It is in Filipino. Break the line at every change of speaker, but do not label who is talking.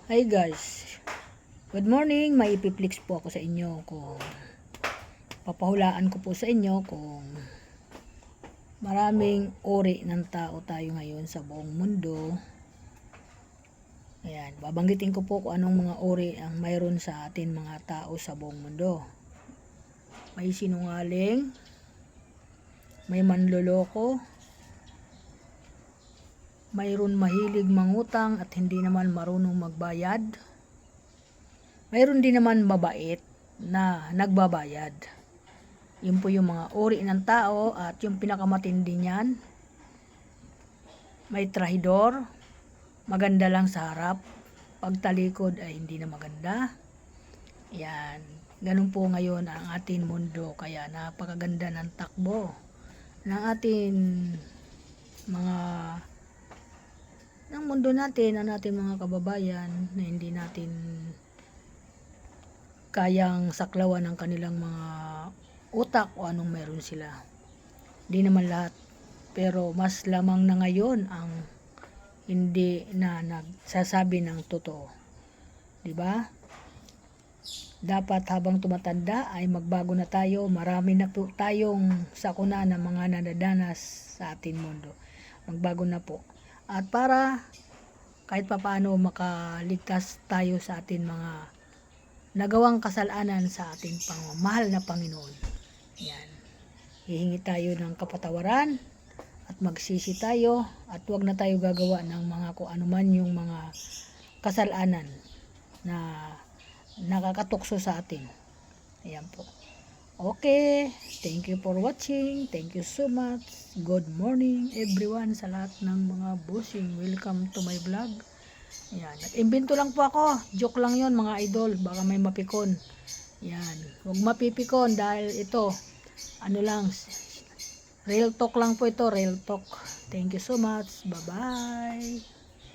Hi guys, good morning. May ipiplex po ako sa inyo kung papahulaan ko po sa inyo kung maraming uri ng tao tayo ngayon sa buong mundo. Ayan, babanggitin ko po kung anong mga uri ang mayroon sa atin mga tao sa buong mundo. May sinungaling, may manloloko, mayroon mahilig mangutang at hindi naman marunong magbayad. Mayroon din naman mabait na nagbabayad. Yun po yung mga uri ng tao at yung pinakamatindi niyan. May trahidor, maganda lang sa harap, pagtalikod ay hindi na maganda. Yan, ganun po ngayon ang ating mundo, kaya napakaganda ng takbo ng ating mga ng mundo natin, ang ating mga kababayan na hindi natin kayang saklawan ng kanilang mga utak o anong meron sila. Di naman lahat, pero mas lamang na ngayon ang hindi na nagsasabi ng totoo. Di ba? Dapat habang tumatanda ay magbago na tayo. Marami na po tayong sakuna ng mga nadadanas sa ating mundo. Magbago na po. At para kahit papaano makaligtas tayo sa ating mga nagawang kasalanan sa ating mahal na Panginoon. Yan. Hihingi tayo ng kapatawaran at magsisi tayo at huwag na tayo gagawa ng mga kung anuman yung mga kasalanan na nakakatukso sa atin. Ayan po. Okay, thank you for watching. Thank you so much. Good morning everyone sa lahat ng mga bossing. Welcome to my vlog. Ayan, nag-imbento lang po ako. Joke lang yon mga idol. Baka may mapikon. Ayan, huwag mapipikon dahil ito, ano lang, real talk lang po ito. Real talk. Thank you so much. Bye-bye.